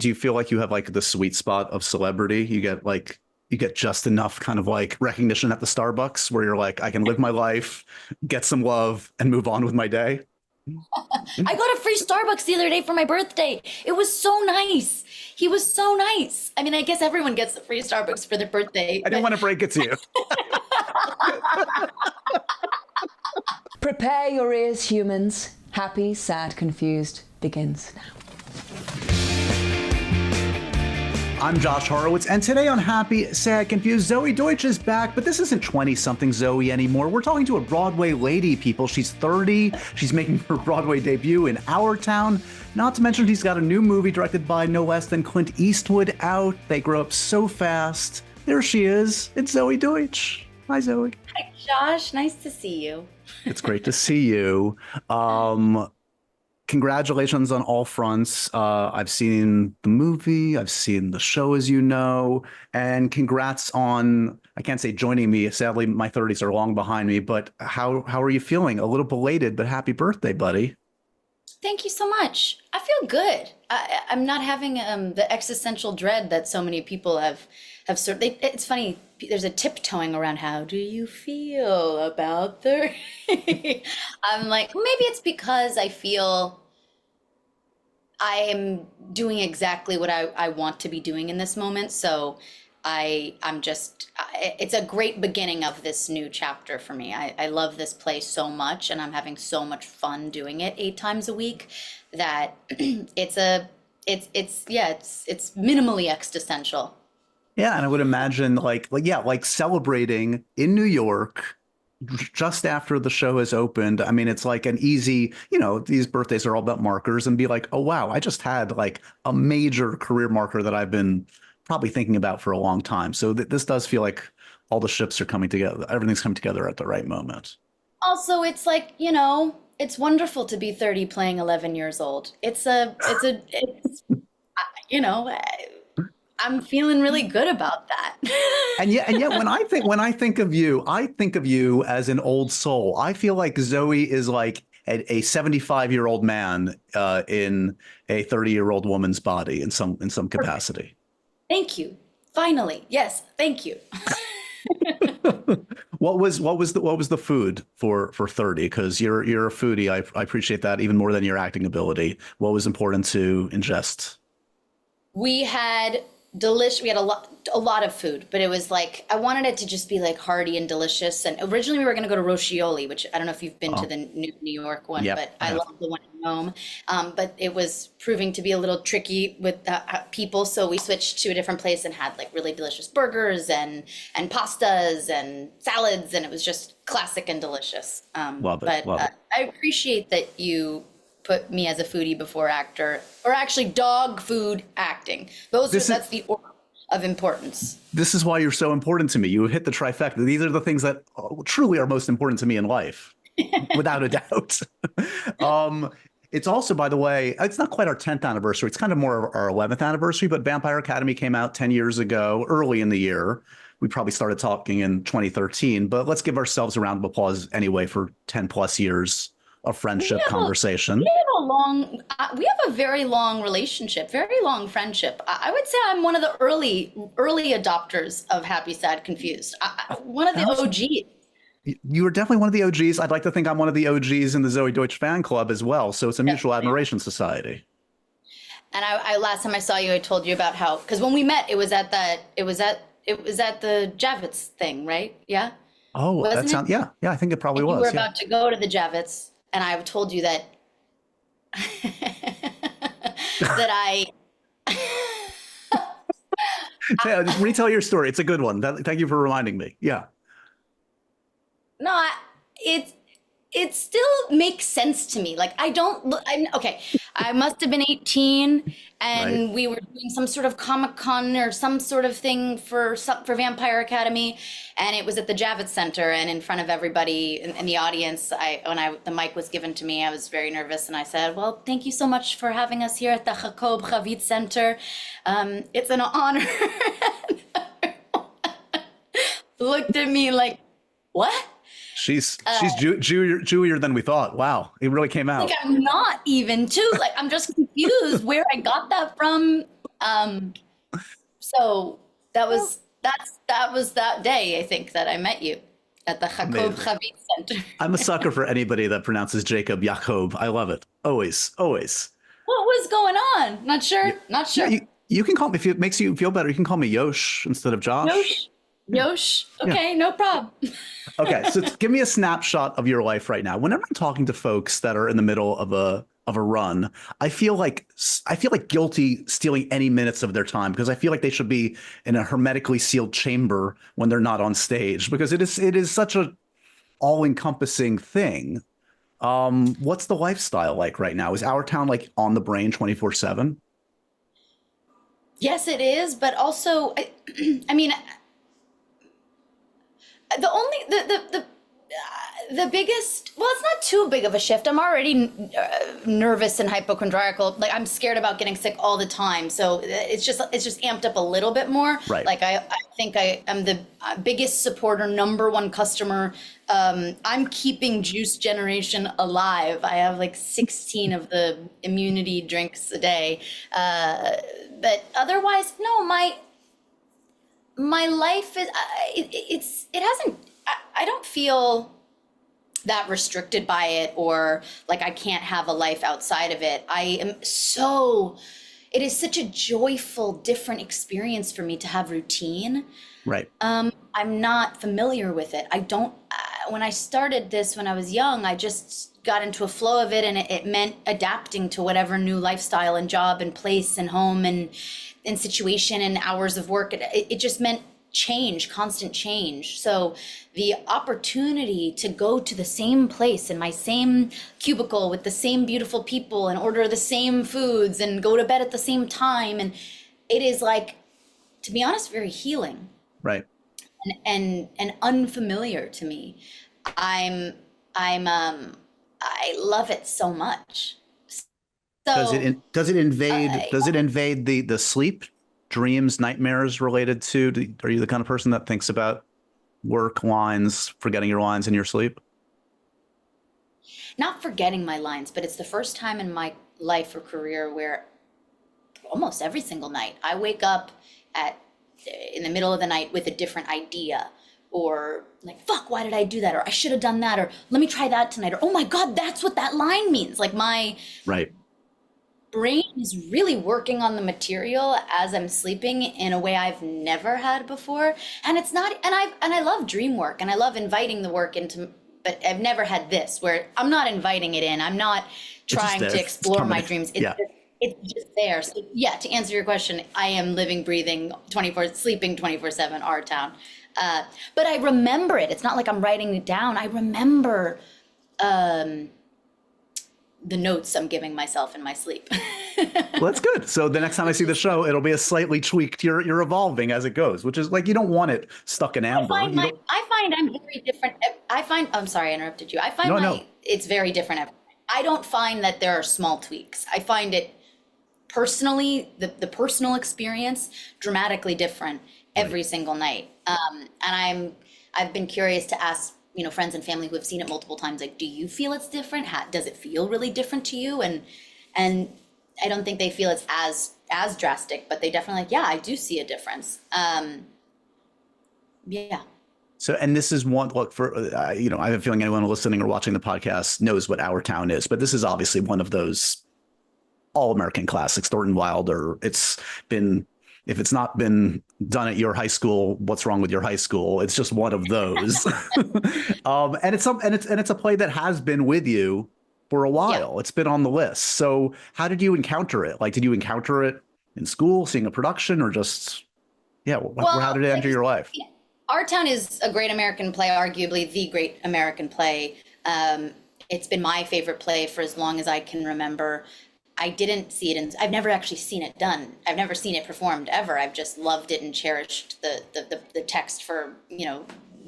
Do you feel like you have like the sweet spot of celebrity? You get just enough kind of like recognition at the Starbucks where you're like, I can live my life, get some love, and move on with my day. I got a free Starbucks the other day for my birthday. It was so nice. He was so nice. I mean, I guess everyone gets a free Starbucks for their birthday, I didn't but want to break it to you. Prepare your ears, humans. Happy, Sad, Confused begins now. I'm Josh Horowitz, and today on Happy, Sad, Confused, Zoey Deutch is back, but this isn't 20-something Zoey anymore. We're talking to a Broadway lady, people. She's 30. She's making her Broadway debut in Our Town. Not to mention she's got a new movie directed by no less than Clint Eastwood out. They grow up so fast. There she is. It's Zoey Deutch. Hi, Zoey. hi, Josh. Nice to see you. It's great to see you. Congratulations on all fronts. I've seen the movie, I've seen the show, as you know, and congrats on, I can't say joining me. Sadly, my 30s are long behind me, but how are you feeling? A little belated, but happy birthday, buddy. Thank you so much. I feel good. I'm not having the existential dread that so many people have sort. It's funny. There's a tiptoeing around. How do you feel about 30? I'm like, maybe it's because I feel I am doing exactly what I want to be doing in this moment. So it's a great beginning of this new chapter for me. I love this play so much, and I'm having so much fun doing it 8 times a week that it's minimally existential. Yeah, and I would imagine like celebrating in New York just after the show has opened. I mean, it's like an easy, these birthdays are all about markers, and be like, oh wow, I just had like a major career marker that I've been probably thinking about for a long time. So this does feel like all the ships are coming together. Everything's coming together at the right moment. Also, it's like, it's wonderful to be 30 playing 11 years old. You know, I'm feeling really good about that. And yet, when I think of you, I think of you as an old soul. I feel like Zoey is like a 75-year-old man in a 30-year-old woman's body in some capacity. Thank you. Finally. Yes, thank you. What was the food for 30? Because you're a foodie. I appreciate that even more than your acting ability. What was important to ingest? We had we had a lot of food, but it was like I wanted it to just be like hearty and delicious. And originally we were going to go to Roscioli, which I don't know if you've been to the New York one, Yep, but I I have. love the one in Rome. But it was proving to be a little tricky with people, so we switched to a different place and had like really delicious burgers and pastas and salads, and it was just classic and delicious. Love it, But love it. I appreciate that you put me as a foodie before actor, or actually dog food acting. That's the order of importance. This is why you're so important to me. You hit the trifecta. These are the things that truly are most important to me in life, without a doubt. It's also, by the way, it's not quite our 10th anniversary. It's kind of more of our 11th anniversary, but Vampire Academy came out 10 years ago, early in the year. We probably started talking in 2013, but let's give ourselves a round of applause anyway for 10 plus years of friendship conversation. We have a very long relationship, very long friendship. I would say I'm one of the early adopters of Happy, Sad, Confused. One of the OGs. You were definitely one of the OGs. I'd like to think I'm one of the OGs in the Zoey Deutch fan club as well. So it's a mutual admiration society. And I last time I saw you, I told you about how, because when we met, it was at the Javits thing, right? Yeah. Oh, Wasn't it? Yeah, I think it probably And was. you were Yeah. about to go to the Javits, and I told you that that I Yeah, just retell your story. It's a good one. Thank you for reminding me. Yeah. no, it still makes sense to me. Like okay. I must have been 18, and Right. we were doing some sort of Comic-Con or some sort of thing for Vampire Academy, and it was at the Javits Center, and in front of everybody in the audience. The mic was given to me, I was very nervous, and I said, "Well, thank you so much for having us here at the Jacob Javits Center. It's an honor." Looked at me like, "What?" She's Jewier than we thought. Wow, it really came out. Like I'm not even too. Like I'm just confused where I got that from. Um, so that was that day, I think, that I met you at the Jacob Amazing. Javid Center. I'm a sucker for anybody that pronounces Jacob Jacob. I love it. Always, always. What was going on? Not Yeah, sure. Not yeah. sure. You can call me if it makes you feel better. You can call me Yosh instead of Josh. Yosh. Yosh. Yeah. Okay, no problem. Okay, so give me a snapshot of your life right now. Whenever I'm talking to folks that are in the middle of a run, I feel like guilty stealing any minutes of their time because I feel like they should be in a hermetically sealed chamber when they're not on stage because it is such a all-encompassing thing. What's the lifestyle like right now? Is our town like on the brain 24/7? Yes, it is, but also, I mean, the only the biggest, well, it's not too big of a shift. I'm already nervous and hypochondriacal. Like I'm scared about getting sick all the time, so it's just amped up a little bit more. Right. Like I think I am the biggest supporter, number one customer. I'm keeping Juice Generation alive. I have like 16 of the immunity drinks a day, but otherwise, no, my life is it hasn't. I don't feel that restricted by it or like I can't have a life outside of it. It is such a joyful, different experience for me to have routine. Right. I'm not familiar with it. I don't, when I started this when I was young, I just got into a flow of it and it meant adapting to whatever new lifestyle and job and place and home and situation and hours of work. It just meant change, constant change. So the opportunity to go to the same place in my same cubicle with the same beautiful people and order the same foods and go to bed at the same time. And it is like, to be honest, very healing. Right. And unfamiliar to me. I love it so much. So Does it invade the sleep, dreams, nightmares related to? Are you the kind of person that thinks about work lines, forgetting your lines in your sleep? not forgetting my lines, but it's the first time in my life or career where almost every single night I wake up in the middle of the night with a different idea, or like, fuck, why did I do that? Or I should have done that, or let me try that tonight, or oh my God, that's what that line means. Like my Right. brain is really working on the material as I'm sleeping in a way I've never had before. And it's not, and I love dream work and I love inviting the work into, but I've never had this where I'm not inviting it in. I'm not trying to explore my dreams. It's just there. So yeah, to answer your question, I am living, breathing 24, sleeping 24/7, our town. But I remember it. It's not like I'm writing it down. I remember the notes I'm giving myself in my sleep. Well, that's good. So the next time I see the show, it'll be a slightly tweaked. You're evolving as it goes, which is like you don't want it stuck in amber. I find I'm very different. I'm sorry I interrupted you. I find No. it's very different. I don't find that there are small tweaks. I find it personally, the personal experience dramatically different every single night. And I've been curious to ask, friends and family who have seen it multiple times, like, do you feel it's different? Does it feel really different to you? And I don't think they feel it's as drastic, but they definitely like, yeah, I do see a difference. Yeah. So, and this is one look for, I have a feeling anyone listening or watching the podcast knows what Our Town is, but this is obviously one of those all-American classics. Thornton Wilder. If it's not been done at your high school, what's wrong with your high school? It's just one of those. And it's a play that has been with you for a while. Yeah. It's been on the list. So how did you encounter it? Like, did you encounter it in school, seeing a production, or just, how did it enter your life? Our Town is a great American play, arguably the great American play. It's been my favorite play for as long as I can remember. I didn't see it, I've never actually seen it done. I've never seen it performed ever. I've just loved it and cherished the text for,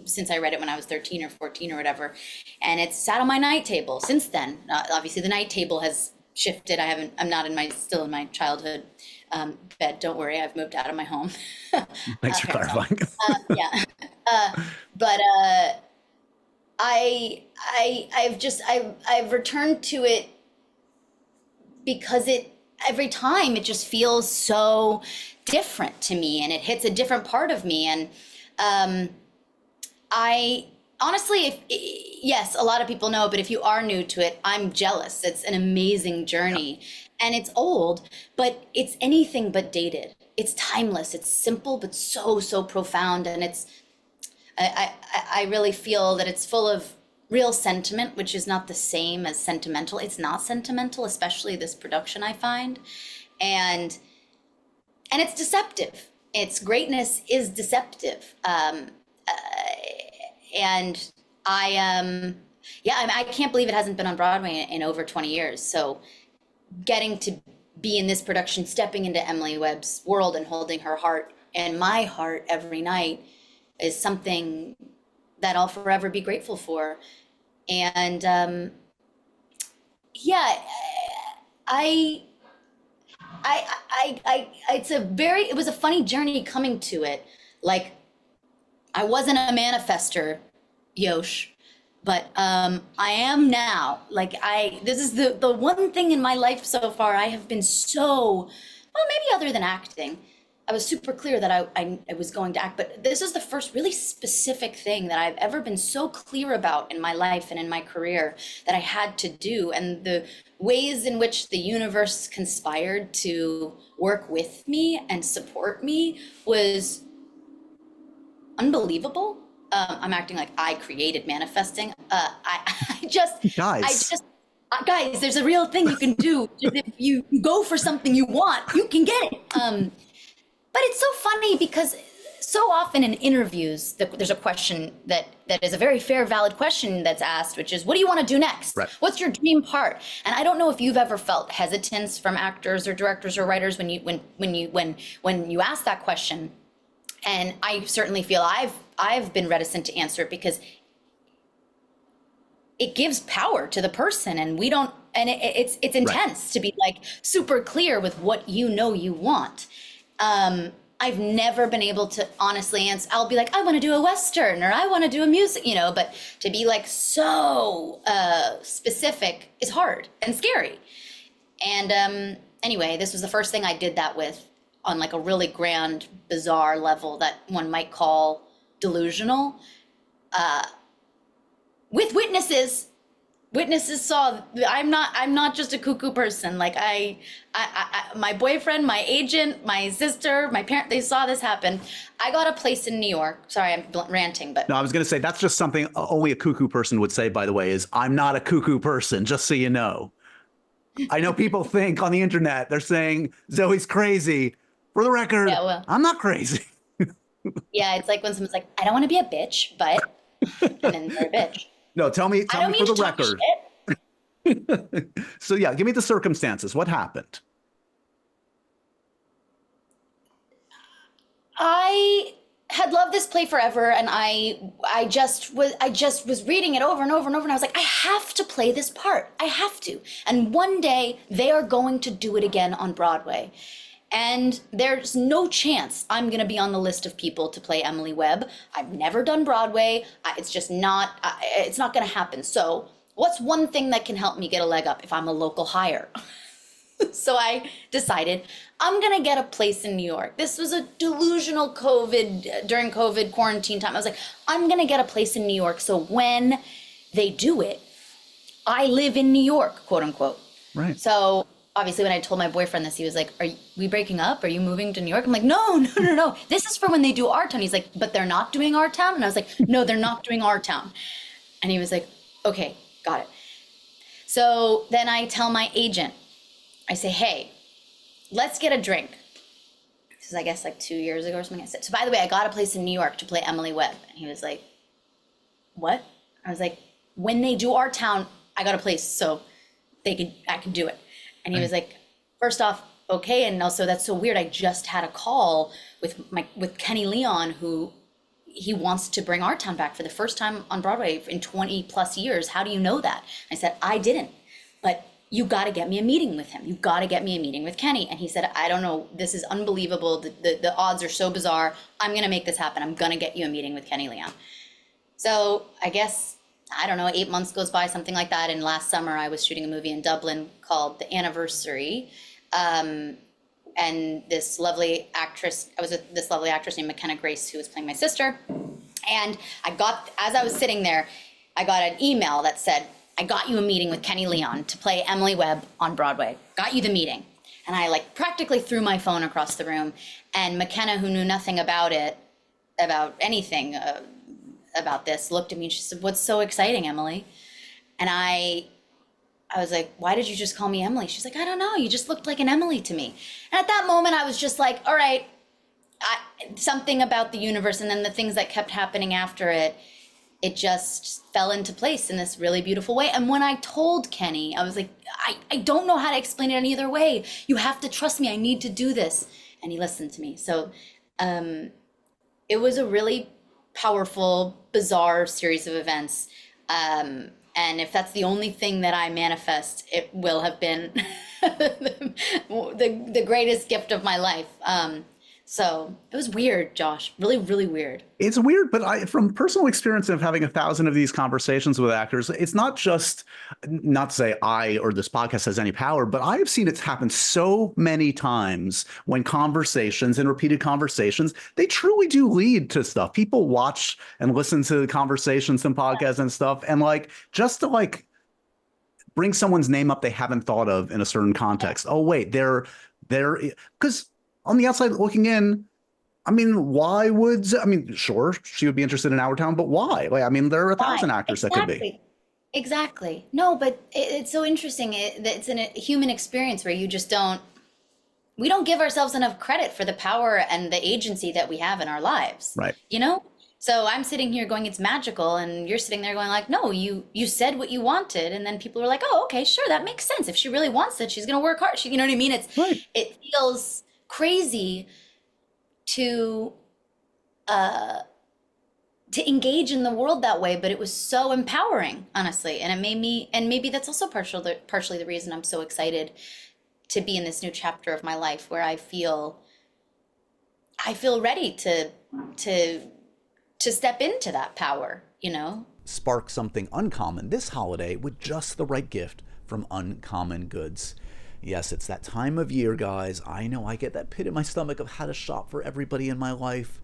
since I read it when I was 13 or 14 or whatever. And it's sat on my night table since then. Obviously the night table has shifted. I'm not still in my childhood bed. Don't worry, I've moved out of my home. Thanks for clarifying. Yeah. But I've returned to it because every time it just feels so different to me, and it hits a different part of me. And I honestly, yes, a lot of people know, but if you are new to it, I'm jealous. It's an amazing journey, and it's old, but it's anything but dated. It's timeless. It's simple, but so profound. And I really feel that it's full of real sentiment, which is not the same as sentimental. It's not sentimental, especially this production, I find. And it's deceptive. Its greatness is deceptive. And I can't believe it hasn't been on Broadway in over 20 years. So getting to be in this production, stepping into Emily Webb's world and holding her heart and my heart every night is something that I'll forever be grateful for. And it was a funny journey coming to it. Like, I wasn't a manifester, Yosh, but I am now. Like, this is the one thing in my life so far I have been maybe other than acting, I was super clear that I was going to act, but this is the first really specific thing that I've ever been so clear about in my life and in my career that I had to do. And the ways in which the universe conspired to work with me and support me was unbelievable. I'm acting like I created manifesting. Guys, there's a real thing you can do. If you go for something you want, you can get it. But it's so funny because so often in interviews, there's a question that is a very fair, valid question that's asked, which is, what do you want to do next? Right. What's your dream part? And I don't know if you've ever felt hesitance from actors or directors or writers when you ask that question. And I certainly feel I've been reticent to answer it because it gives power to the person, and it's intense to be like super clear with what you want. I've never been able to honestly answer. I'll be like, I want to do a Western, or I want to do a music, but to be like so specific is hard and scary. And anyway, this was the first thing I did that with on like a really grand, bizarre level that one might call delusional, with witnesses. Witnesses saw I'm not just a cuckoo person. Like my boyfriend, my agent, my sister, my parent, they saw this happen. I got a place in New York. Sorry, I'm ranting, but no, I was going to say that's just something only a cuckoo person would say, by the way, is I'm not a cuckoo person, just so you know. I know people think on the internet, they're saying Zoey's crazy. For the record, yeah, well, I'm not crazy. Yeah, it's like when someone's like, I don't want to be a bitch, but and then they're a bitch. No, tell me for the record. So yeah, give me the circumstances. What happened? I had loved this play forever, and I just was reading it over and over and over, and I was like, I have to play this part. I have to. And one day they are going to do it again on Broadway. And there's no chance I'm going to be on the list of people to play Emily Webb. I've never done Broadway. It's just not, it's not going to happen. So what's one thing that can help me get a leg up if I'm a local hire? So I decided I'm going to get a place in New York. This was a delusional during COVID quarantine time. I was like, I'm going to get a place in New York. So when they do it, I live in New York, quote unquote. Right. So obviously, when I told my boyfriend this, he was like, are we breaking up? Are you moving to New York? I'm like, no. This is for when they do Our Town. He's like, but they're not doing Our Town? And I was like, no, they're not doing Our Town. And he was like, okay, got it. So then I tell my agent, I say, hey, let's get a drink. This is, I guess, like 2 years ago or something. I said, so by the way, I got a place in New York to play Emily Webb. And he was like, what? I was like, when they do Our Town, I got a place so I can do it. And he was like, first off, okay. And also, that's so weird. I just had a call with Kenny Leon, who he wants to bring Our Town back for the first time on Broadway in 20 plus years. How do you know that? I said, I didn't, but you got to get me a meeting with him. You got to get me a meeting with Kenny. And he said, I don't know. This is unbelievable. The odds are so bizarre. I'm going to make this happen. I'm going to get you a meeting with Kenny Leon. So I guess, I don't know, 8 months goes by, something like that. And last summer I was shooting a movie in Dublin called The Anniversary. And this lovely actress, I was with this lovely actress named McKenna Grace, who was playing my sister. And as I was sitting there, I got an email that said, I got you a meeting with Kenny Leon to play Emily Webb on Broadway. Got you the meeting. And I like practically threw my phone across the room. And McKenna, who knew nothing about anything about this, looked at me and she said, what's so exciting, Emily? And I was like, why did you just call me Emily? She's like, I don't know. You just looked like an Emily to me. And at that moment, I was just like, all right, something about the universe. And then the things that kept happening after it just fell into place in this really beautiful way. And when I told Kenny, I was like, I don't know how to explain it any other way. You have to trust me. I need to do this. And he listened to me. So it was a really powerful, bizarre series of events. And if that's the only thing that I manifest, it will have been the greatest gift of my life. So it was weird, Josh, really, really weird. It's weird, but from personal experience of having 1,000 of these conversations with actors, it's not just, not to say I or this podcast has any power, but I have seen it happen so many times when conversations and repeated conversations, they truly do lead to stuff. People watch and listen to the conversations and podcasts and stuff, and like just to like bring someone's name up they haven't thought of in a certain context. Oh wait, they're because on the outside looking in, I mean, sure, she would be interested in Our Town, but why? Like, I mean, there are 1,000 actors that could be. Exactly. No, but it's so interesting. It's a human experience where we don't give ourselves enough credit for the power and the agency that we have in our lives. Right. You know? So I'm sitting here going, it's magical. And you're sitting there going like, no, you said what you wanted. And then people were like, oh, okay, sure. That makes sense. If she really wants it, she's going to work hard. You know what I mean? It feels crazy to engage in the world that way, but it was so empowering, honestly. And it made me, and maybe that's also partially the reason I'm so excited to be in this new chapter of my life where I feel ready to step into that power, you know? Spark something uncommon this holiday with just the right gift from Uncommon Goods. Yes, it's that time of year, guys. I know I get that pit in my stomach of how to shop for everybody in my life.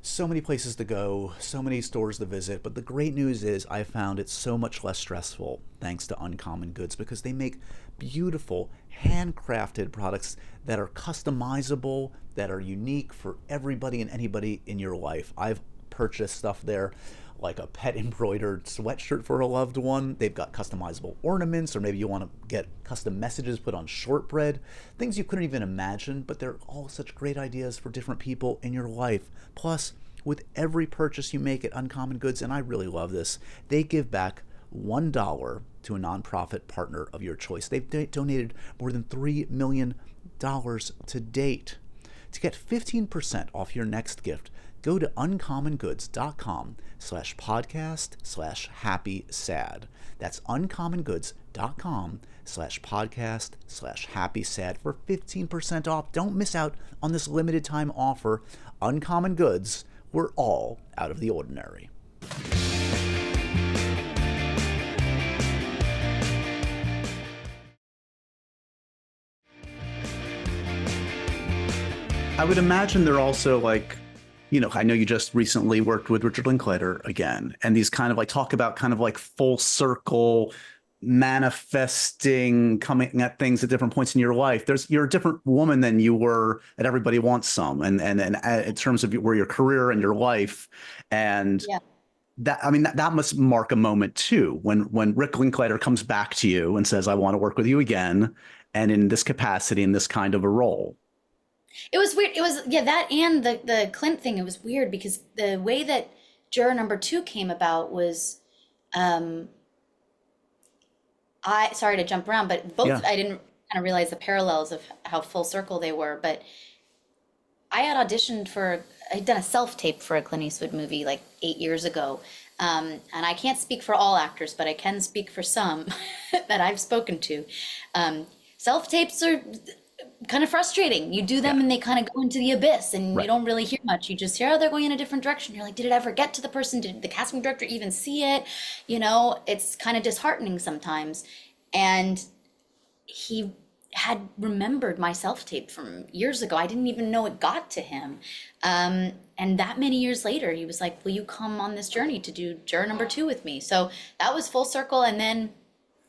So many places to go, so many stores to visit, but the great news is I found it so much less stressful thanks to Uncommon Goods because they make beautiful, handcrafted products that are customizable, that are unique for everybody and anybody in your life. I've purchased stuff there like a pet embroidered sweatshirt for a loved one. They've got customizable ornaments, or maybe you want to get custom messages put on shortbread, things you couldn't even imagine, but they're all such great ideas for different people in your life. Plus, with every purchase you make at Uncommon Goods, and I really love this, they give back $1 to a nonprofit partner of your choice. They've donated more than $3 million to date. To get 15% off your next gift, go to uncommongoods.com/podcast/happy-sad. That's uncommongoods.com/podcast/happy-sad for 15% off. Don't miss out on this limited time offer. Uncommon Goods, we're all out of the ordinary. I would imagine they're also like, you know, I know you just recently worked with Richard Linklater again, and these kind of like talk about kind of like full circle manifesting, coming at things at different points in your life. You're a different woman than you were at Everybody Wants Some, and in terms of where your career and your life, and Yeah. that must mark a moment too when Rick Linklater comes back to you and says, I want to work with you again, and in this capacity, in this kind of a role. It was weird. It was, yeah, that and the Clint thing, it was weird because the way that juror number 2 came about was, sorry to jump around, but both, yeah. I didn't kind of realize the parallels of how full circle they were, but I had auditioned I'd done a self-tape for a Clint Eastwood movie like 8 years ago. And I can't speak for all actors, but I can speak for some that I've spoken to. Self-tapes are kind of frustrating. You do them and they kind of go into the abyss and you don't really hear much. You just hear, oh, they're going in a different direction. You're like, did it ever get to the person? Did the casting director even see it? You know, it's kind of disheartening sometimes. And he had remembered my self-tape from years ago. I didn't even know it got to him. And that many years later, he was like, will you come on this journey to do juror number 2 with me? So that was full circle. And then,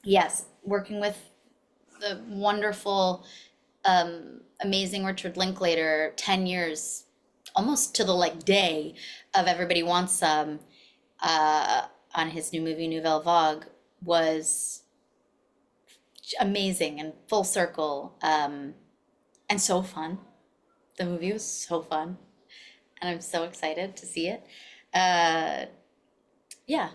yes, working with the wonderful, amazing Richard Linklater, 10 years, almost to the like day of Everybody Wants Some, on his new movie, Nouvelle Vague, was amazing and full circle, and so fun. The movie was so fun, and I'm so excited to see it. Yeah.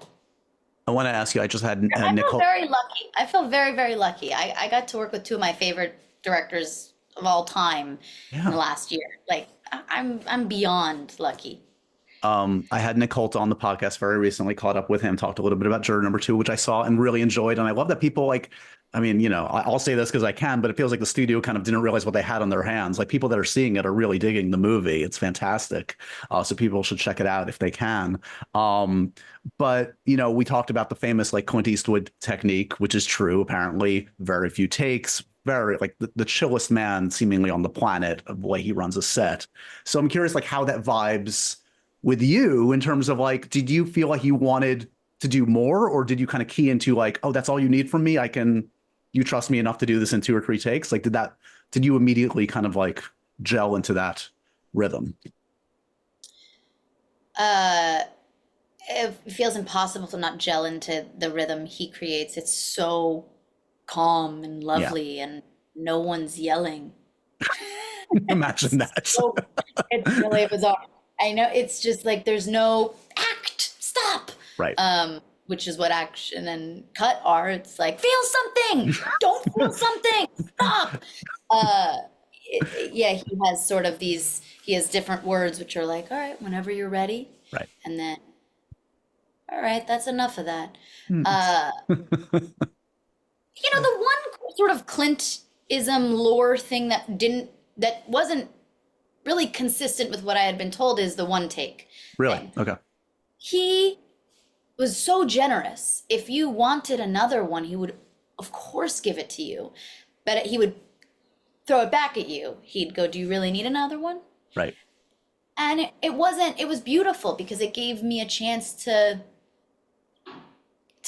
I want to ask you, I just had I feel Nicole. very lucky. I feel very, very lucky. I got to work with 2 of my favorite directors of all time in the last year. Like, I'm beyond lucky. I had Nick Holt on the podcast very recently, caught up with him, talked a little bit about juror number 2, which I saw and really enjoyed. And I love that people like, I mean, you know, I'll say this because I can, but it feels like the studio kind of didn't realize what they had on their hands. Like people that are seeing it are really digging the movie. It's fantastic. So people should check it out if they can. But, you know, we talked about the famous like Clint Eastwood technique, which is true. Apparently very few takes, very like the chillest man seemingly on the planet of the way he runs a set. So I'm curious like how that vibes with you in terms of like, did you feel like you wanted to do more, or did you kind of key into like, oh, that's all you need from me? You trust me enough to do this in 2 or 3 takes? Like, did you immediately kind of like gel into that rhythm? It feels impossible to not gel into the rhythm he creates. It's so calm and lovely, and no one's yelling. Imagine that. It's really bizarre. I know, it's just like there's no act, stop. Right. Which is what action and cut are. It's like, feel something, don't feel something, stop. Yeah, he has sort of he has different words which are like, all right, whenever you're ready. Right. And then, all right, that's enough of that. You know, the one sort of Clint-ism lore thing that wasn't really consistent with what I had been told is the one take. Really? Thing. Okay. He was so generous. If you wanted another one, he would, of course, give it to you. But he would throw it back at you. He'd go, do you really need another one? Right. And it was beautiful because it gave me a chance to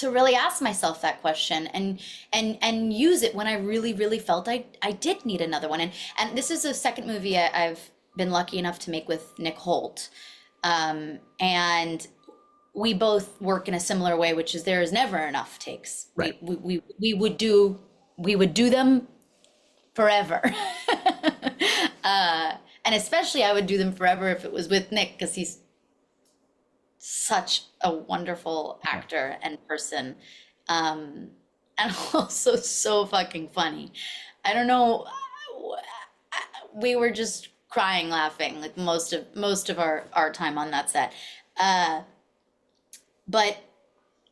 really ask myself that question and use it when I really, really felt I did need another one. And this is the second movie I've been lucky enough to make with Nick Holt. And we both work in a similar way, which is there is never enough takes. Right. We would do them forever. And especially I would do them forever if it was with Nick, because he's such a wonderful actor and person. And also so fucking funny. I don't know. We were just crying, laughing like most of our time on that set. But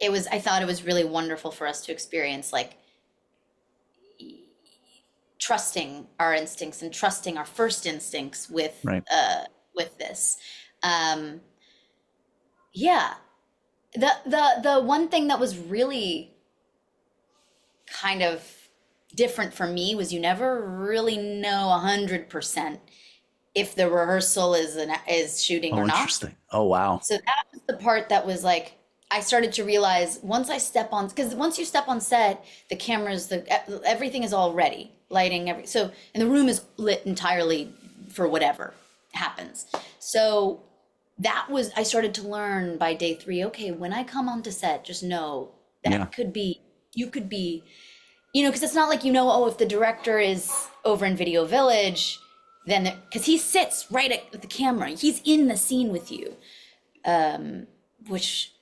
I thought it was really wonderful for us to experience like trusting our instincts and trusting our first instincts with this. Yeah. The one thing that was really kind of different for me was you never really know 100% if the rehearsal is shooting or not. Interesting. Oh, wow. So that was the part that was like, I started to realize once you step on set, the cameras, everything is all ready, lighting, and the room is lit entirely for whatever happens. So I started to learn by day 3, okay, when I come onto set, just know that you could be, because it's not like, if the director is over in Video Village, then because he sits right at the camera, he's in the scene with you, which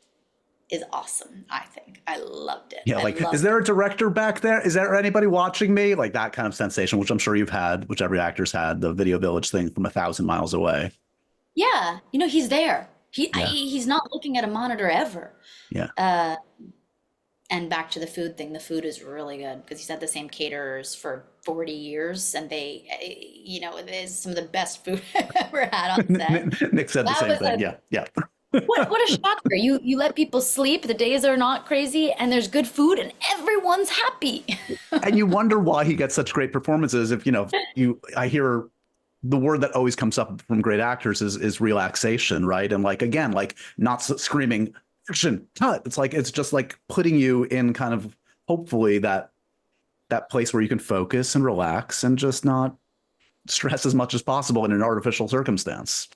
is awesome. I think I loved it. Yeah, is there a director back there? Is there anybody watching me? Like that kind of sensation, which I'm sure you've had, which every actor's had, the Video Village thing from 1,000 miles away. Yeah, he's there. He's not looking at a monitor ever. Yeah. And back to the food thing. The food is really good because he's had the same caterers for 40 years, and they, it is some of the best food I've ever had on set. Nick said the same thing. Yeah. What a shocker. You let people sleep, the days are not crazy, and there's good food and everyone's happy. And you wonder why he gets such great performances. If I hear the word that always comes up from great actors is relaxation, right? And like, again, like not screaming action cut. It's just like putting you in kind of hopefully that place where you can focus and relax and just not stress as much as possible in an artificial circumstance.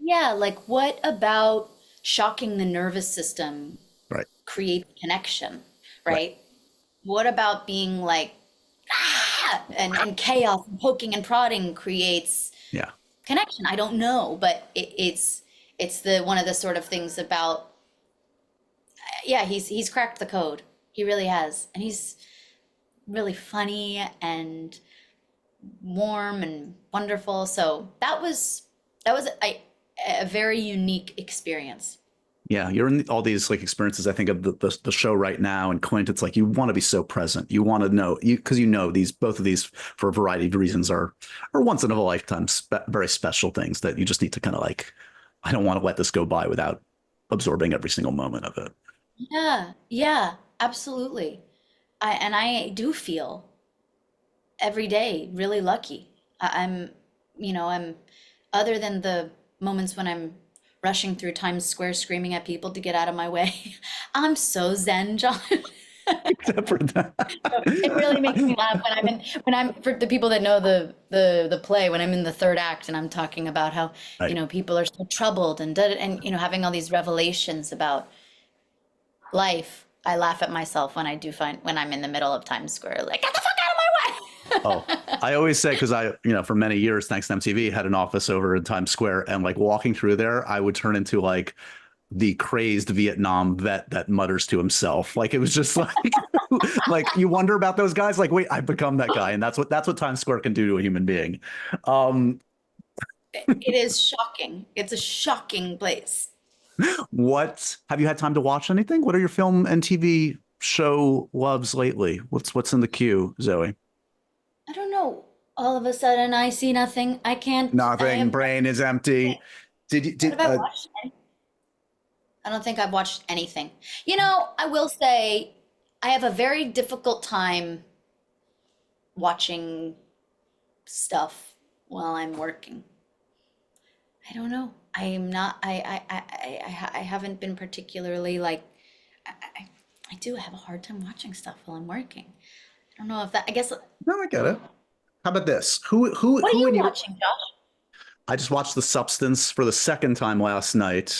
Yeah, like what about shocking the nervous system Right. creates connection, Right. right? What about being like, and chaos and poking and prodding creates Yeah. connection? I don't know, but it's the one of the sort of things about, yeah, he's cracked the code. He really has. And he's really funny and warm and wonderful. So that was a very unique experience. Yeah, you're in all these like experiences. I think of the show right now, and Clint. It's like you want to be so present. You want to know because both of these for a variety of reasons are once in a lifetime very special things that you just need to kind of like. I don't want to let this go by without absorbing every single moment of it. Yeah, absolutely. I do feel every day really lucky. I'm other than the moments when I'm rushing through Times Square screaming at people to get out of my way. I'm so zen, John. Except for that. It really makes me laugh when I'm for the people that know the play, when I'm in the third act and I'm talking about how, Right. people are so troubled and having all these revelations about life. I laugh at myself when when I'm in the middle of Times Square, like, get the fuck out of my way. Oh, I always say, because for many years, thanks to MTV, had an office over in Times Square, and like walking through there, I would turn into like the crazed Vietnam vet that mutters to himself. Like it was just like, like you wonder about those guys. Like, wait, I've become that guy, and that's what Times Square can do to a human being. It is shocking. It's a shocking place. What have you had time to watch anything? What are your film and TV show loves lately? What's in the queue, Zoe? I don't know. All of a sudden, I see nothing. I can't. Nothing. Brain is empty. What have I watched? I don't think I've watched anything. I will say I have a very difficult time watching stuff while I'm working. I don't know. I am not. I haven't been particularly like. I do have a hard time watching stuff while I'm working. I don't know if that. I guess. No, I get it. How about this? Who What are you in your watching, Josh? I just watched The Substance for the second time last night.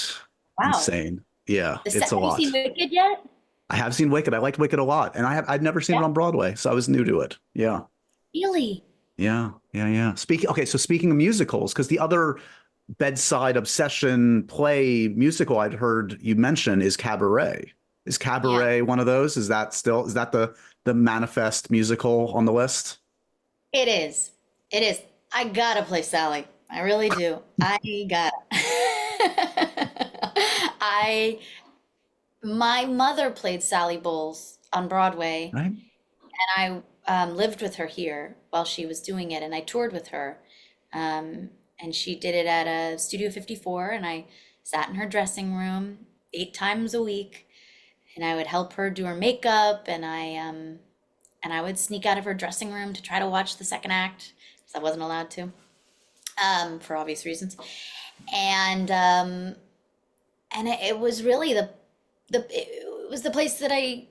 Wow. Insane. Yeah, it's a Have lot. you seen Wicked yet? I have seen Wicked. I liked Wicked a lot, and I'd never seen it on Broadway, so I was new to it. Yeah. Really? Yeah. Speaking of musicals, because the other bedside obsession play musical I'd heard you mention is Cabaret. Is Cabaret one of those? Is that the manifest musical on the list? It is. It is. I gotta play Sally. I really do. I gotta. My mother played Sally Bowles on Broadway, Right. and I lived with her here while she was doing it, and I toured with her. And she did it at a Studio 54, and I sat in her dressing room 8 times a week, and I would help her do her makeup, and I would sneak out of her dressing room to try to watch the second act because I wasn't allowed to, for obvious reasons. And it was really it was the place that I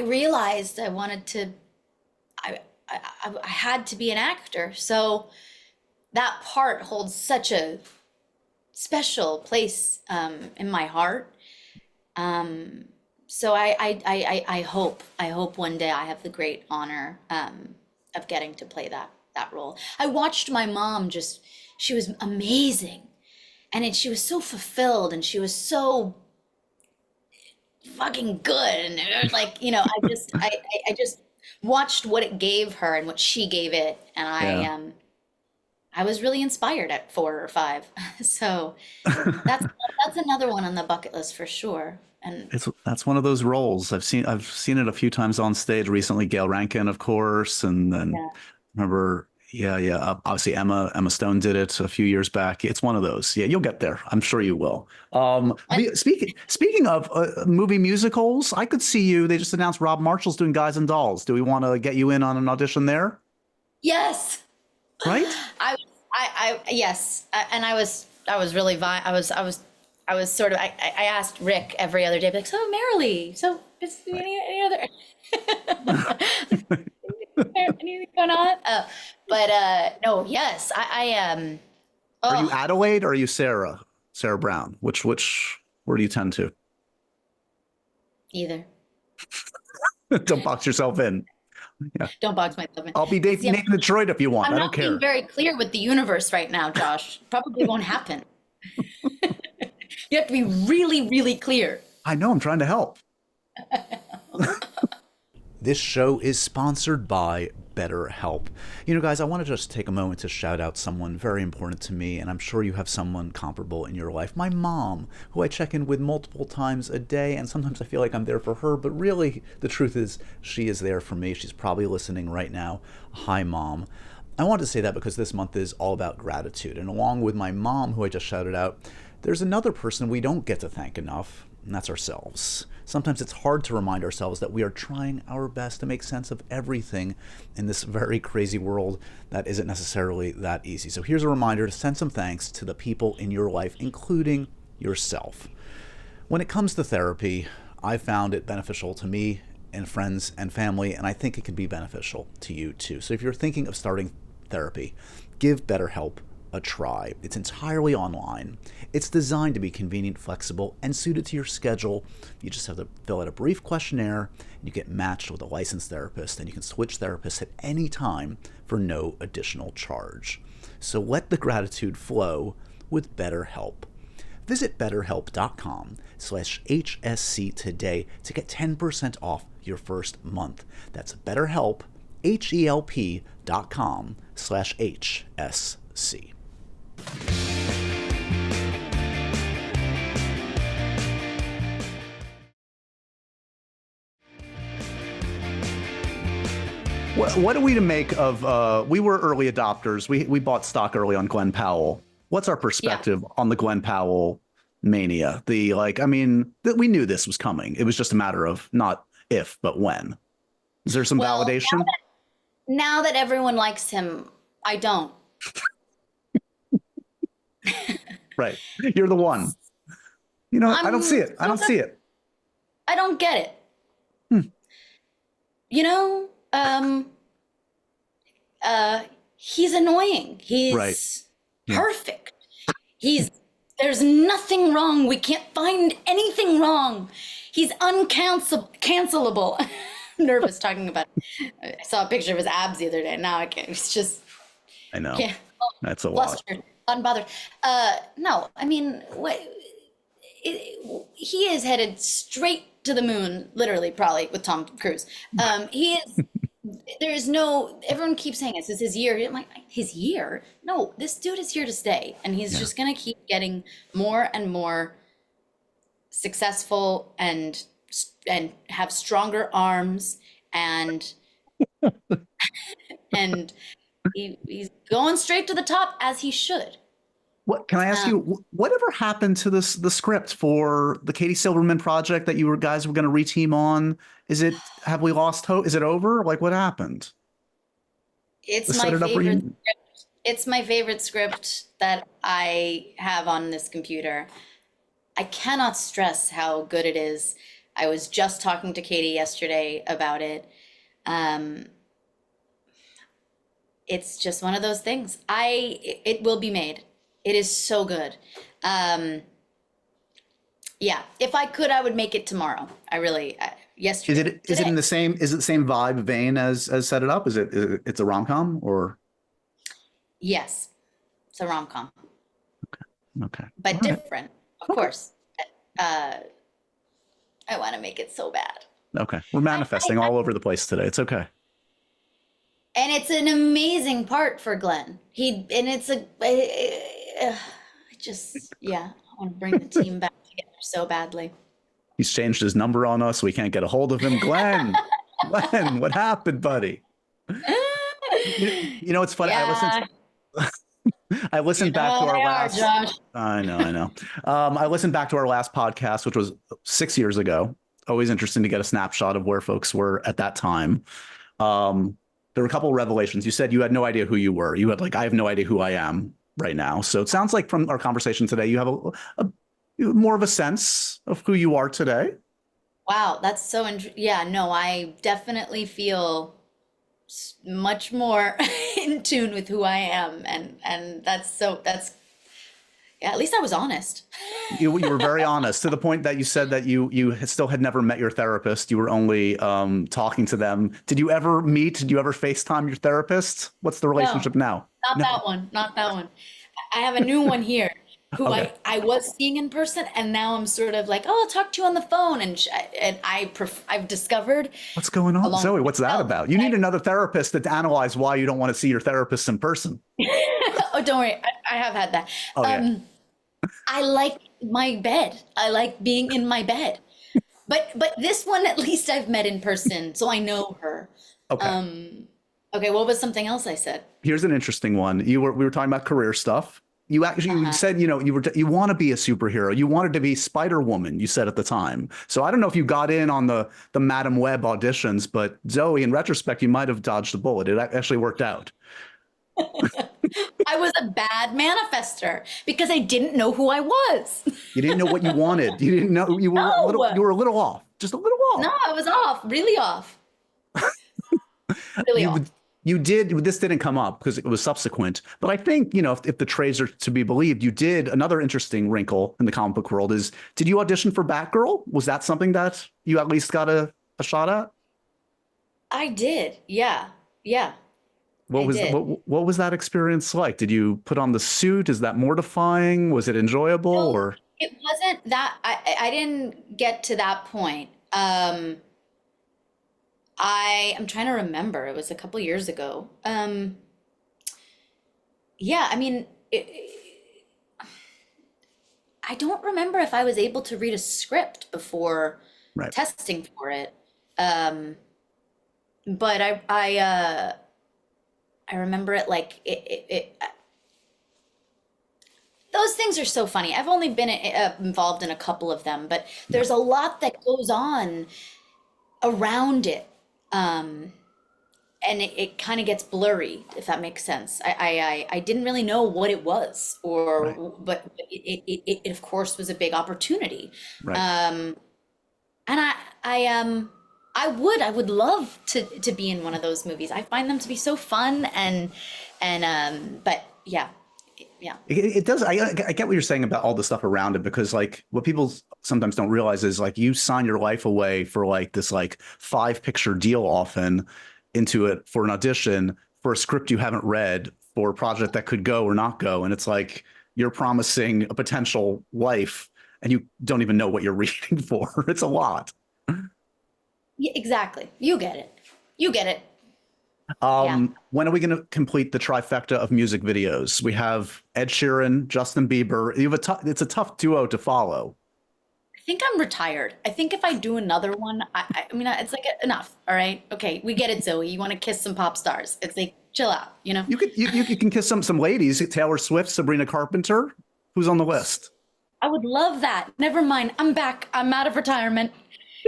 realized I wanted to. I had to be an actor, so that part holds such a special place in my heart. So I hope one day I have the great honor of getting to play that role. I watched my mom she was amazing, and she was so fulfilled, and she was so fucking good, and like I just watched what it gave her and what she gave it, and I was really inspired at 4 or 5. So that's another one on the bucket list for sure. And That's one of those roles I've seen it a few times on stage recently. Gail Rankin, of course, and then remember Yeah. Obviously, Emma Stone did it a few years back. It's one of those. Yeah, you'll get there. I'm sure you will. Speaking of movie musicals, I could see you. They just announced Rob Marshall's doing Guys and Dolls. Do we want to get you in on an audition there? Yes. Right? Yes. And I was really, I was sort of, I asked Rick every other day, like, so Marilee, so is any other, anything going on? No, yes, I am. Are you Adelaide or are you Sarah Brown? Which, where do you tend to? Either. Don't box yourself in. Yeah. Don't box myself in. I'll be Nathan Detroit if you want. I don't care. I'm not being very clear with the universe right now, Josh. Probably won't happen. You have to be really, really clear. I know. I'm trying to help. This show is sponsored by BetterHelp. You know, guys, I want to just take a moment to shout out someone very important to me, and I'm sure you have someone comparable in your life. My mom, who I check in with multiple times a day, and sometimes I feel like I'm there for her, but really, the truth is, she is there for me. She's probably listening right now. Hi, Mom. I wanted to say that because this month is all about gratitude, and along with my mom, who I just shouted out, there's another person we don't get to thank enough, and that's ourselves. Sometimes it's hard to remind ourselves that we are trying our best to make sense of everything in this very crazy world that isn't necessarily that easy. So here's a reminder to send some thanks to the people in your life, including yourself. When it comes to therapy, I found it beneficial to me and friends and family, and I think it can be beneficial to you too. So if you're thinking of starting therapy, give BetterHelp a try. It's entirely online. It's designed to be convenient, flexible, and suited to your schedule. You just have to fill out a brief questionnaire, and you get matched with a licensed therapist, and you can switch therapists at any time for no additional charge. So let the gratitude flow with BetterHelp. Visit betterhelp.com/HSC today to get 10% off your first month. That's BetterHelp, HELP.com/HSC. What are we to make of, we were early adopters. We bought stock early on Glen Powell. What's our perspective on the Glen Powell mania? We knew this was coming. It was just a matter of not if, but when. Is there some validation? Now that everyone likes him, I don't. Right. You're the one. I don't see it. I don't see it. I don't get it. He's annoying. He's right. Perfect. There's nothing wrong. We can't find anything wrong. He's uncancelable. I'm nervous talking about it. I saw a picture of his abs the other day. Now I can't. It's just. I know. Yeah. That's a lot. Unbothered. No, I mean, he is headed straight to the moon, literally, probably with Tom Cruise. He is. Everyone keeps saying this is his year. I'm like, his year? No, this dude is here to stay. And he's just going to keep getting more and more successful and have stronger arms and he's going straight to the top as he should. What can I ask you? Whatever happened to the script for the Katie Silverman project that you guys were going to reteam on? Have we lost hope? Is it over? Like, what happened? It's my favorite script. It's my favorite script that I have on this computer. I cannot stress how good it is. I was just talking to Katie yesterday about it. It's just one of those things. It will be made. It is so good. Yeah, if I could, I would make it tomorrow. Yesterday. Is it the same vibe vein as Set It Up? It's a rom-com or? Yes, it's a rom-com. Okay. But all different, right. Of course. I want to make it so bad. Okay, we're manifesting all over the place today. It's okay. And it's an amazing part for Glenn. I want to bring the team back together so badly. He's changed his number on us. We can't get a hold of him. Glenn, what happened, buddy? You know, it's funny. Yeah, I listened back to oh, our they are, last. Josh. I know. I listened back to our last podcast, which was 6 years ago. Always interesting to get a snapshot of where folks were at that time. There were a couple of revelations. You said you had no idea who you were. You had like, I have no idea who I am right now. So it sounds like from our conversation today, you have a more of a sense of who you are today. Wow, that's so yeah, no, I definitely feel much more in tune with who I am, and that's yeah, at least I was honest. You were very honest, to the point that you said that you still had never met your therapist. You were only talking to them. Did you ever meet? Did you ever FaceTime your therapist? What's the No, relationship now? not No. that one, not that one. I have a new one here who Okay. I was seeing in person, and now I'm sort of like, oh, I'll talk to you on the phone, and I've discovered What's going on, along Zoe? with What's that myself about? You need another therapist to analyze why you don't want to see your therapist in person. oh, don't worry, I have had that. Oh yeah. I like my bed. I like being in my bed. But this one at least I've met in person, so I know her. Okay. Okay, what was something else I said? Here's an interesting one. We were talking about career stuff. You actually said, you want to be a superhero. You wanted to be Spider-Woman, you said at the time. So I don't know if you got in on the Madam Web auditions, but Zoe, in retrospect, you might have dodged a bullet. It actually worked out. I was a bad manifester because I didn't know who I was. You didn't know what you wanted. You didn't know you were a little, No. you were a little off, just a little off. No, I was off, really off. Really off. You did, this didn't come up because it was subsequent, but I think, if the trades are to be believed, you did. Another interesting wrinkle in the comic book world is, did you audition for Batgirl? Was that something that you at least got a shot at? I did. Yeah. Yeah. What I was did. what was that experience like? Did you put on the suit? Is that mortifying? Was it enjoyable No, or? it wasn't that I didn't get to that point. I'm trying to remember. It was a couple years ago. Yeah, I mean, I don't remember if I was able to read a script before Right. testing for it. But I remember it like those things are so funny. I've only been involved in a couple of them, but there's a lot that goes on around it. And it kind of gets blurry, if that makes sense. I didn't really know what it was, Right. but it of course was a big opportunity. Right. And I would love to be in one of those movies. I find them to be so fun but yeah. It does. I get what you're saying about all the stuff around it, because like what people sometimes don't realize is like you sign your life away for like this like 5-picture deal often into it for an audition for a script you haven't read for a project that could go or not go. And it's like you're promising a potential life and you don't even know what you're reading for. It's a lot. Yeah, exactly. You get it. You get it. Yeah. When are we going to complete the trifecta of music videos? We have Ed Sheeran, Justin Bieber. It's a tough duo to follow. I think I'm retired. I think if I do another one, I mean, it's like enough. All right. Okay. We get it, Zoe. You want to kiss some pop stars. It's like, chill out, you know? You can kiss some ladies. Taylor Swift, Sabrina Carpenter. Who's on the list? I would love that. Never mind. I'm back. I'm out of retirement.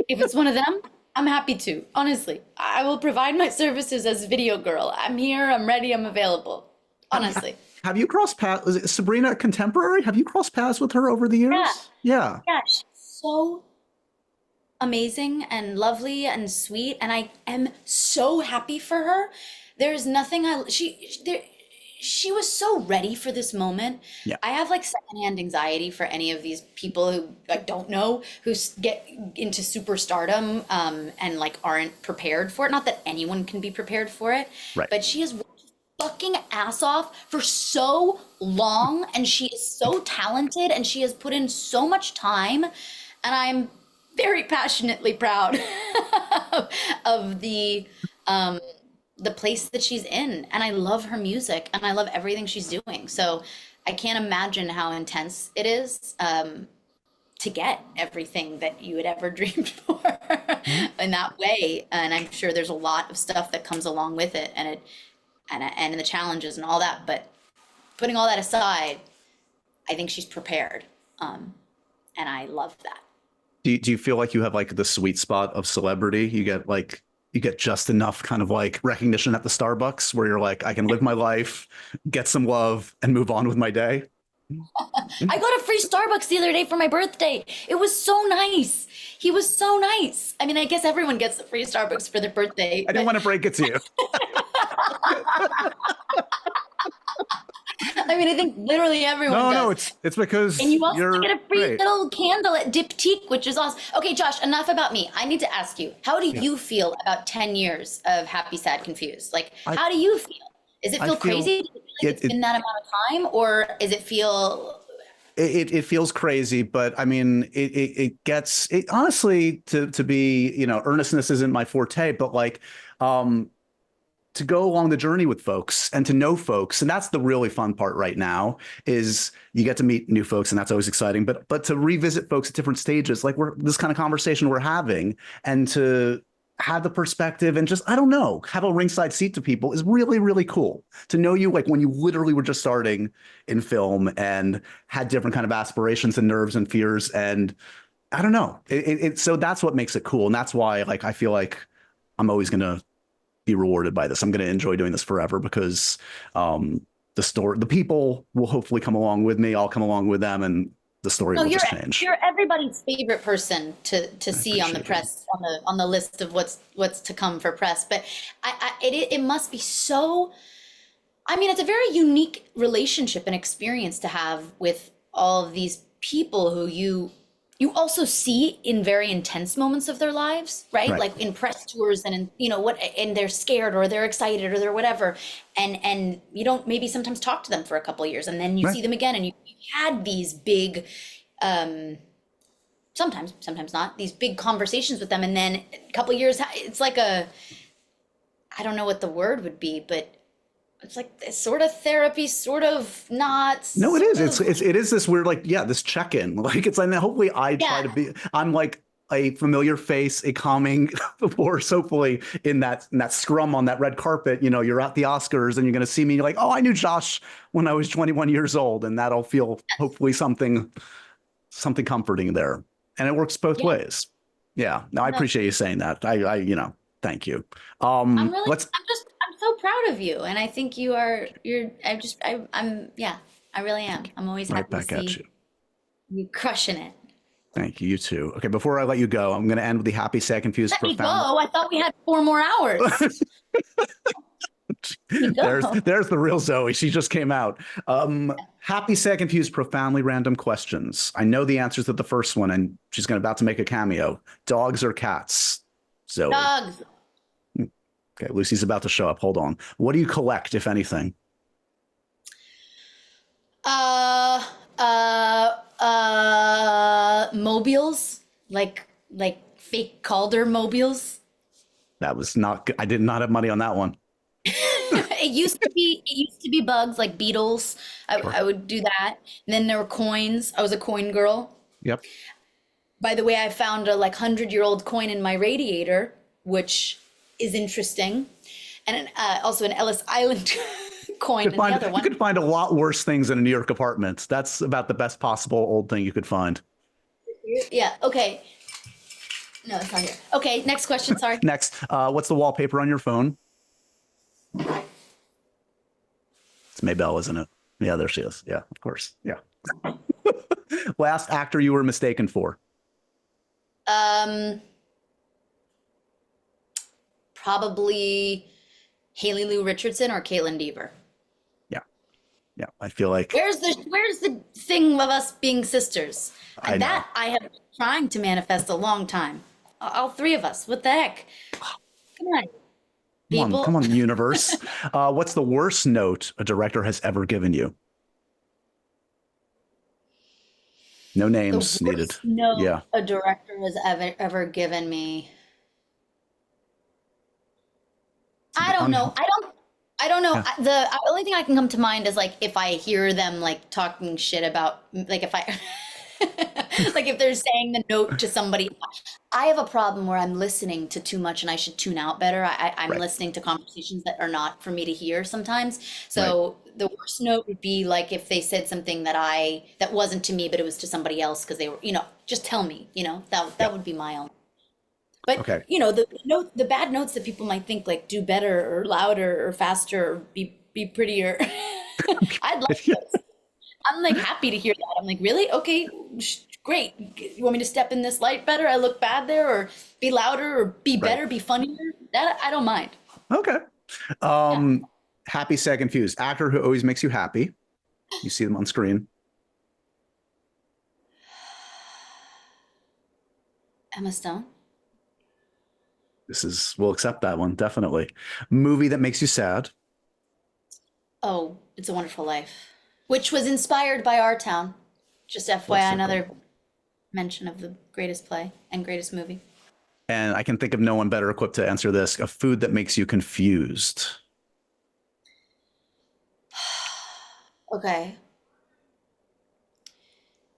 If it's one of them, I'm happy to. Honestly, I will provide my services as video girl. I'm here. I'm ready. I'm available. Honestly. Have you crossed paths? Is Sabrina contemporary? Have you crossed paths with her over the years? Yeah. Yeah. She's so amazing and lovely and sweet, and I am so happy for her. There's nothing she was so ready for this moment. Yeah. I have like secondhand anxiety for any of these people who I don't know who get into superstardom and like aren't prepared for it. Not that anyone can be prepared for it, Right. but she has worked fucking ass off for so long, and she is so talented, and she has put in so much time, and I'm very passionately proud of the place that she's in, and I love her music and I love everything she's doing. So I can't imagine how intense it is to get everything that you had ever dreamed for in that way. And I'm sure there's a lot of stuff that comes along with it, and and the challenges and all that. But putting all that aside, I think she's prepared. And I love that. Do you feel like you have like the sweet spot of celebrity? You get just enough kind of like recognition at the Starbucks where you're like, I can live my life, get some love, and move on with my day. I got a free Starbucks the other day for my birthday. It was so nice. He was so nice. I mean, I guess everyone gets a free Starbucks for their birthday. I didn't want to break it to you. I mean, I think literally everyone does. No, it's because and you also you're get a free great. little candle at Diptyque, which is awesome. Okay, Josh, enough about me. I need to ask you, how do you feel about 10 years of Happy, Sad, Confused? Like, how do you feel? Does it feel crazy? Do you feel like it's been that amount of time? Or does it feel... It feels crazy, but I mean, it gets honestly to be, you know, earnestness isn't my forte, but like, to go along the journey with folks and to know folks. And that's the really fun part right now is you get to meet new folks and that's always exciting, but to revisit folks at different stages, like this kind of conversation we're having and to have the perspective and just, I don't know, have a ringside seat to people is really, really cool to know you like when you literally were just starting in film and had different kind of aspirations and nerves and fears. And I don't know. So that's what makes it cool. And that's why like, I feel like I'm always going to be rewarded by this. I'm going to enjoy doing this forever because the people will hopefully come along with me. I'll come along with them and the story will just change. You're everybody's favorite person to see on the press, on the list of what's to come for press. But it must be so, I mean, it's a very unique relationship and experience to have with all of these people who you also see in very intense moments of their lives, right? Like in press tours and in, you know, and they're scared or they're excited or they're whatever. And you don't maybe sometimes talk to them for a couple of years and then you see them again and you had these big, sometimes not, these big conversations with them. And then a couple of years, it's like I don't know what the word would be, but it's like sort of therapy, sort of not. No, it is. It is this weird, like, this check-in. Like, it's like, hopefully I try to be, I'm like a familiar face, a calming force, hopefully in that scrum on that red carpet, you know, you're at the Oscars and you're going to see me. You're like, oh, I knew Josh when I was 21 years old. And that'll feel hopefully something comforting there. And it works both ways. Yeah. No, I appreciate you saying that. I you know, thank you. I'm so proud of you. And I think I really am. I'm always happy to see you crushing it. Thank you. You too. Okay. Before I let you go, I'm going to end with the Happy, Sad, Confused, Let me go. I thought we had 4 more hours. There's the real Zoey. She just came out. Happy, Sad, Confused, profoundly random questions. I know the answers to the first one, and she's about to make a cameo. Dogs or cats? Zoey. Dogs. Okay, Lucy's about to show up. Hold on. What do you collect, if anything? Mobiles, like fake Calder mobiles. That was not good. I did not have money on that one. It used to be bugs like beetles. I would do that. And then there were coins. I was a coin girl. Yep. By the way, I found a 100-year-old coin in my radiator, which is interesting. And also an Ellis Island coin in the other one. You could find a lot worse things in a New York apartment. That's about the best possible old thing you could find. Yeah. Okay. No, it's not here. Okay. Next question. Sorry. Next. What's the wallpaper on your phone? It's Maybelle, isn't it? Yeah, there she is. Yeah, of course. Yeah. Last actor you were mistaken for? Probably Haley Lou Richardson or Caitlin Dever. Yeah, I feel like where's the thing of us being sisters? And that I have been trying to manifest a long time. All 3 of us. What the heck? Come on, people. Come on, universe. What's the worst note a director has ever given you? No names needed. No, a director has ever given me. I don't know. I don't know. The only thing I can come to mind is if I hear them talking shit about if I if they're saying the note to somebody. I have a problem where I'm listening to too much and I should tune out better. I'm Right. listening to conversations that are not for me to hear sometimes. So the worst note would be like if they said something that wasn't to me, but it was to somebody else because they were, just tell me, that would be my own. But Okay. the bad notes that people might think like do better or louder or faster or be prettier. I'd like those. I'm like happy to hear that. I'm like, really? Okay, great. You want me to step in this light better? I look bad there, or be louder, or be better, be funnier? That I don't mind. Okay. Happy, sad, confused. Actor who always makes you happy. You see them on screen. Emma Stone. We'll accept that one, definitely. Movie that makes you sad. Oh, It's a Wonderful Life, which was inspired by Our Town. Just FYI, That's so another mention of the greatest play and greatest movie. And I can think of no one better equipped to answer this. A food that makes you confused. Okay.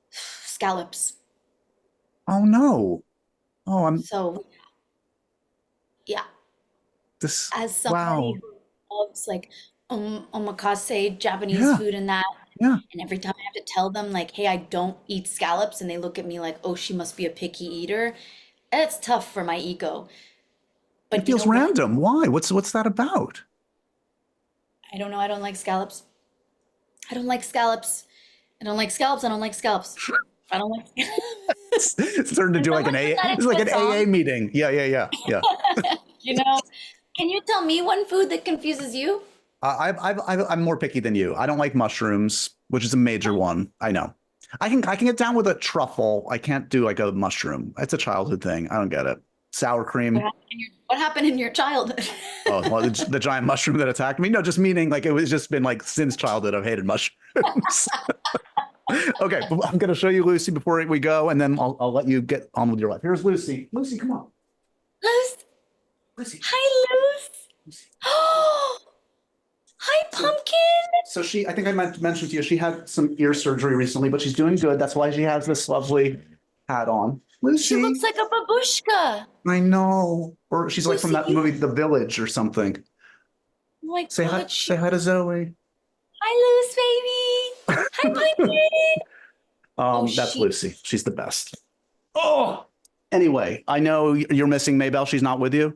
Scallops. Oh no. Oh, So, yeah. this. As somebody Wow. who loves like omakase, Japanese Yeah. food and that, Yeah. and every time I have to tell them like, hey, I don't eat scallops, and they look at me like, oh, she must be a picky eater. It's tough for my ego. But It feels you know what? random. Why? What's that about? I don't know. I don't like scallops. I don't like scallops. I don't like scallops. I don't like scallops. I don't like It's turned into like an Someone AA. put that It's like an into a AA song. meeting. Yeah. Can you tell me one food that confuses you? I'm more picky than you. I don't like mushrooms, which is a major one. I know. I can get down with a truffle. I can't do like a mushroom. It's a childhood thing. I don't get it. Sour cream. What happened in your childhood? Oh, well, the giant mushroom that attacked me. No, just meaning like it was just been like since childhood I've hated mushrooms. Okay, I'm going to show you Lucy before we go, and then I'll let you get on with your life. Here's Lucy. Lucy, come on. Luz. Lucy. Hi, Luz. Oh, hi, Pumpkin. So I think I mentioned to you, she had some ear surgery recently, but she's doing good. That's why she has this lovely hat on. Lucy. She looks like a babushka. I know. Or she's like from that Lucy. movie, The Village or something. Oh my Say hi. God, Say hi to Zoe. Hi, Luz, baby. Hi, Pumpkin. That's she- Lucy. She's the best. Oh. Anyway, I know you're missing Maybelle. She's not with you.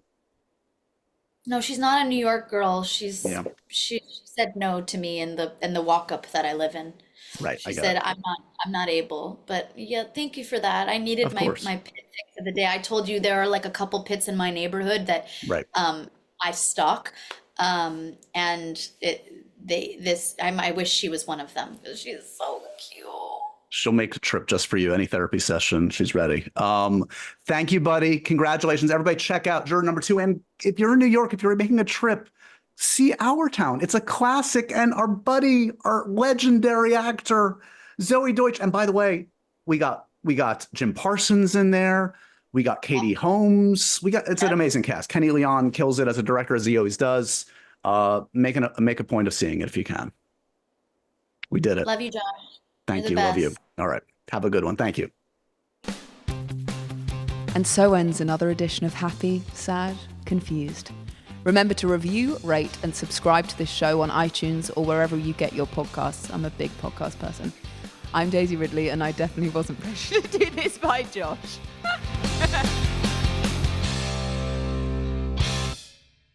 No, she's not a New York girl. She said no to me in the walk up that I live in. Right. She I got said it. I'm not able. But yeah, thank you for that. I needed Of my course. pit fix of the day. I told you there are like a couple pits in my neighborhood that Right. I stock. And I wish she was one of them because she's so cute. She'll make a trip just for you. Any therapy session, she's ready. Thank you, buddy. Congratulations. Everybody check out Juror number 2. And if you're in New York, if you're making a trip, see Our Town. It's a classic. And our buddy, our legendary actor, Zoey Deutch. And by the way, we got Jim Parsons in there. We got Katie Holmes. It's an amazing cast. Kenny Leon kills it as a director, as he always does. Make a point of seeing it if you can. We did it. Love you, Josh. Thank You're you. the Love you. best. All right. Have a good one. Thank you. And so ends another edition of Happy, Sad, Confused. Remember to review, rate, and subscribe to this show on iTunes or wherever you get your podcasts. I'm a big podcast person. I'm Daisy Ridley, and I definitely wasn't pressured to do this by Josh.